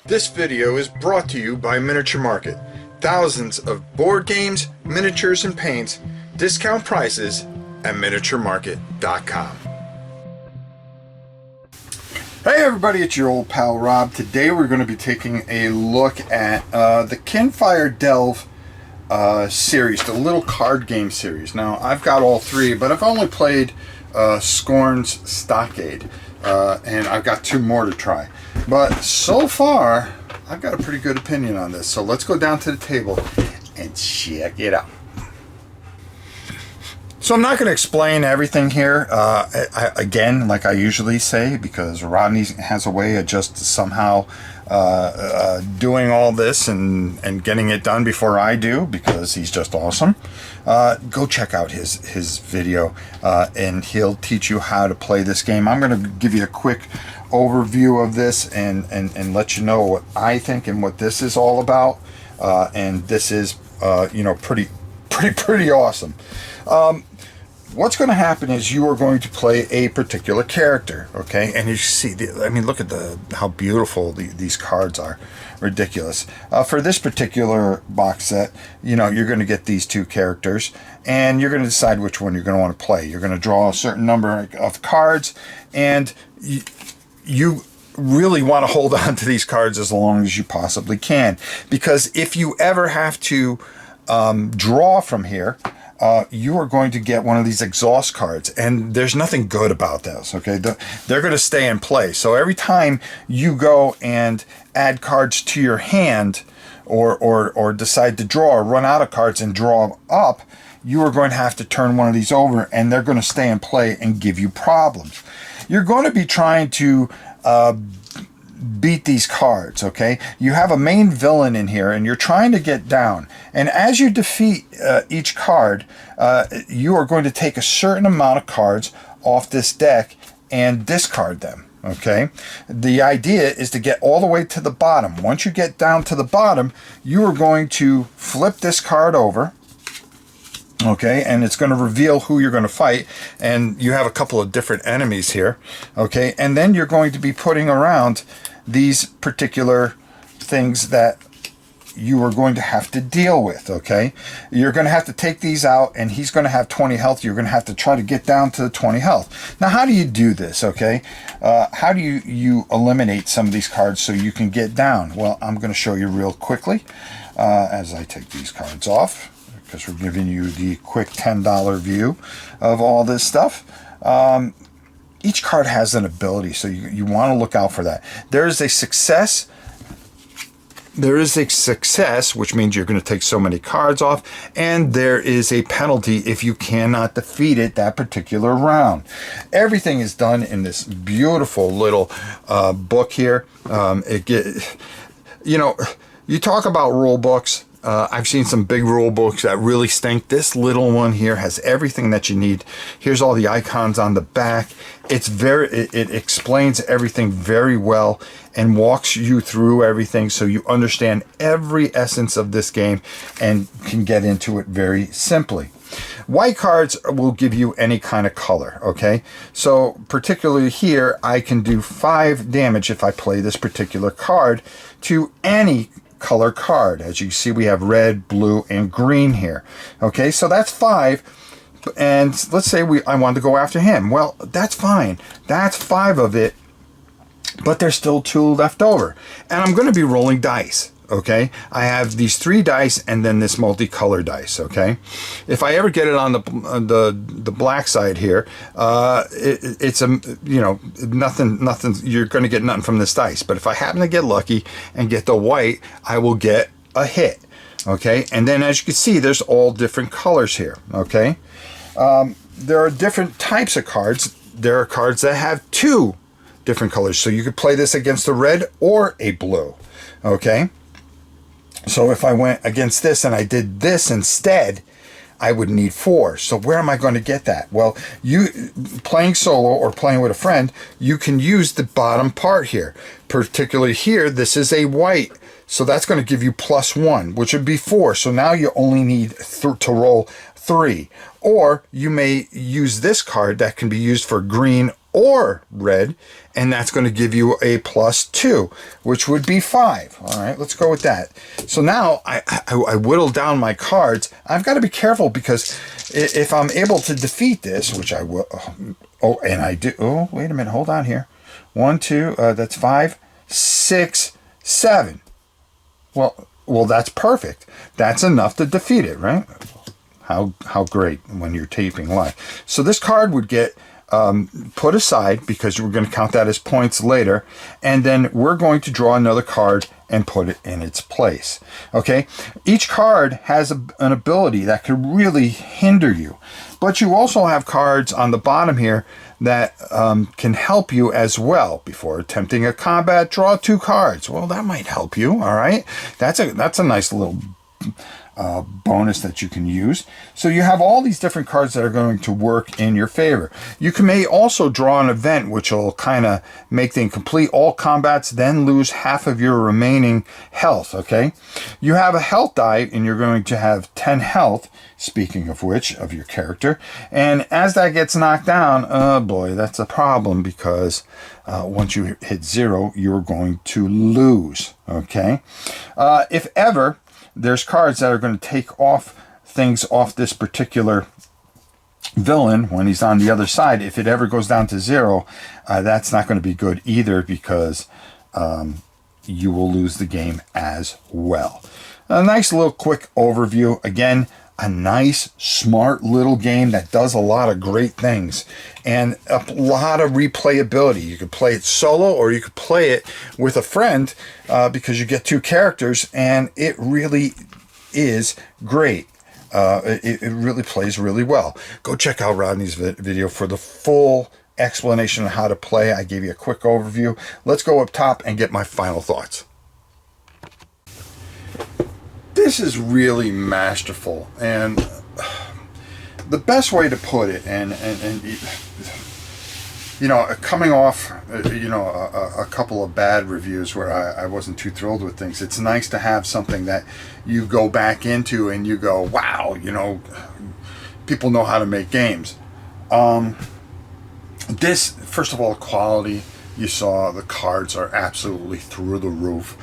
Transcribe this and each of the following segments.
This video is brought to you by Miniature Market. Thousands of board games, miniatures, and paints, discount prices at miniaturemarket.com. Hey everybody, it's your old pal Rob. Today we're going to be taking a look at the Kinfire Delve series, the little card game series. Now, I've got all three, but I've only played Scorn's Stockade, and I've got two more to try. But so far, I've got a pretty good opinion on this. So let's go down to the table and check it out. So I'm not going to explain everything here, again, like I usually say, because Rodney has a way of just somehow doing all this and getting it done before I do, because he's just awesome. Go check out his video, and he'll teach you how to play this game. I'm going to give you a quick overview of this and let you know what I think and what this is all about. And this is, you know, pretty awesome. What's going to happen is you are going to play a particular character, okay? And you see, I mean, look at how beautiful these cards are. Ridiculous. For this particular box set, you know, you're going to get these two characters, and you're going to decide which one you're going to want to play. You're going to draw a certain number of cards, and you really want to hold on to these cards as long as you possibly can, because if you ever have to draw from here, you are going to get one of these exhaust cards, and there's nothing good about those, okay? They're going to stay in play. So every time you go and add cards to your hand, or decide to draw or run out of cards and draw them up, you are going to have to turn one of these over, and they're going to stay in play and give you problems. You're going to be trying to beat these cards, okay? You have a main villain in here, and you're trying to get down. And as you defeat each card, you are going to take a certain amount of cards off this deck and discard them, okay? The idea is to get all the way to the bottom. Once you get down to the bottom, you are going to flip this card over, okay, and it's going to reveal who you're going to fight, and you have a couple of different enemies here, okay? And then you're going to be putting around these particular things that you are going to have to deal with, okay? You're going to have to take these out, and he's going to have 20 health. You're going to have to try to get down to the 20 health. Now, how do you do this, okay? How do you eliminate some of these cards so you can get down? Well, I'm going to show you real quickly as I take these cards off, because we're giving you the quick $10 view of all this stuff. Each card has an ability, so you want to look out for that. There is a success, which means you're going to take so many cards off, and there is a penalty if you cannot defeat it that particular round. Everything is done in this beautiful little book here. You know, you talk about rule books. I've seen some big rule books that really stink. This little one here has everything that you need. Here's all the icons on the back. It explains everything very well and walks you through everything, so you understand every essence of this game and can get into it very simply. White cards will give you any kind of color, okay? So particularly here, I can do 5 damage if I play this particular card to any color card. As you see, we have red, blue, and green here. Okay, so that's 5. And let's say I want to go after him. Well, that's fine. That's 5 of it, but there's still 2 left over. And I'm going to be rolling dice. Okay, I have these 3 dice and then this multicolor dice. Okay, if I ever get it on the black side here, it's you know, nothing. You're going to get nothing from this dice. But if I happen to get lucky and get the white, I will get a hit. Okay, and then as you can see, there's all different colors here. Okay, there are different types of cards. There are cards that have 2 different colors, so you could play this against a red or a blue. Okay. So if I went against this and I did this instead, I would need 4. So where am I going to get that? Well, you playing solo or playing with a friend, you can use the bottom part here. Particularly here, this is a white. So that's going to give you +1, which would be 4. So now you only need to roll 3. Or you may use this card that can be used for green or red, and that's going to give you a +2, which would be 5. All right, let's go with that. So now I whittle down my cards. I've got to be careful because if I'm able to defeat this, which I will, oh, and I do. Oh, wait a minute, hold on here. 1, 2, that's 5, 6, 7. Well, that's perfect. That's enough to defeat it, right? How great when you're taping live. So this card would get put aside because we're going to count that as points later, and then we're going to draw another card and put it in its place. Okay? Each card has an ability that could really hinder you, but you also have cards on the bottom here that can help you as well. Before attempting a combat, draw 2 cards. Well, that might help you. All right, that's a nice little bonus that you can use. So you have all these different cards that are going to work in your favor. You may also draw an event which will kind of make things complete all combats, then lose half of your remaining health. Okay, you have a health die and you're going to have 10 health, speaking of which, of your character, and as that gets knocked down, oh boy, that's a problem, because once you hit 0, you're going to lose. Okay, if ever there's cards that are going to take off things off this particular villain when he's on the other side, if it ever goes down to 0, that's not going to be good either, because you will lose the game as well. A nice little quick overview. Again, a nice, smart little game that does a lot of great things and a lot of replayability. You could play it solo or you could play it with a friend because you get 2 characters, and it really is great. It really plays really well. Go check out Rodney's video for the full explanation on how to play. I gave you a quick overview. Let's go up top and get my final thoughts. This is really masterful, and the best way to put it, and you know, coming off a couple of bad reviews where I wasn't too thrilled with things, it's nice to have something that you go back into and you go, wow, you know, people know how to make games. This, first of all, quality, you saw the cards are absolutely through the roof.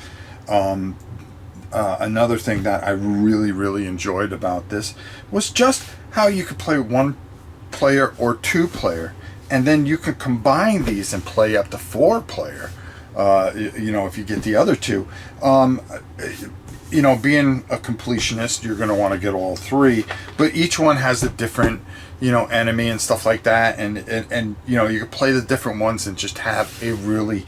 Another thing that I really enjoyed about this was just how you could play 1 player or 2 player, and then you could combine these and play up to 4 player. You know, if you get the other 2. You know, being a completionist, you're going to want to get all 3, but each one has a different, you know, enemy and stuff like that, and you know, you can play the different ones and just have a really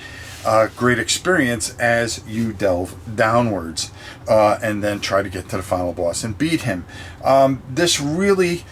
great experience as you delve downwards and then try to get to the final boss and beat him. This really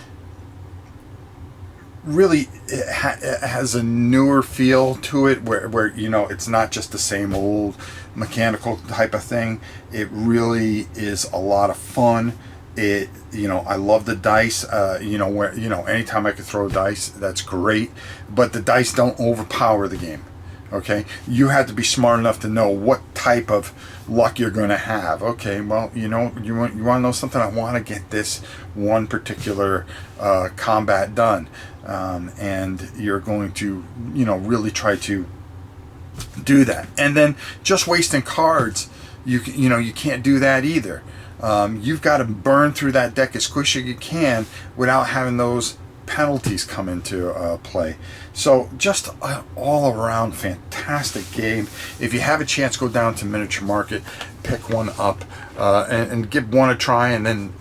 has a newer feel to it, where you know, it's not just the same old mechanical type of thing. It really is a lot of fun. You know, I love the dice. You know, where, you know, anytime I could throw dice, that's great, but the dice don't overpower the game. Okay, you have to be smart enough to know what type of luck you're going to have. Okay, well, you know, you want to know something? I want to get this one particular combat done, and you're going to, you know, really try to do that. And then just wasting cards, you know, you can't do that either. You've got to burn through that deck as quick as you can without having those penalties come into play. So just all around fantastic game. If you have a chance, go down to Miniature Market, pick one up, and give one a try, and then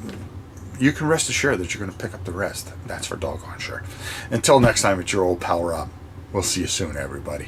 you can rest assured that you're going to pick up the rest. That's for doggone sure. Until next time, it's your old pal Rob. We'll see you soon, everybody.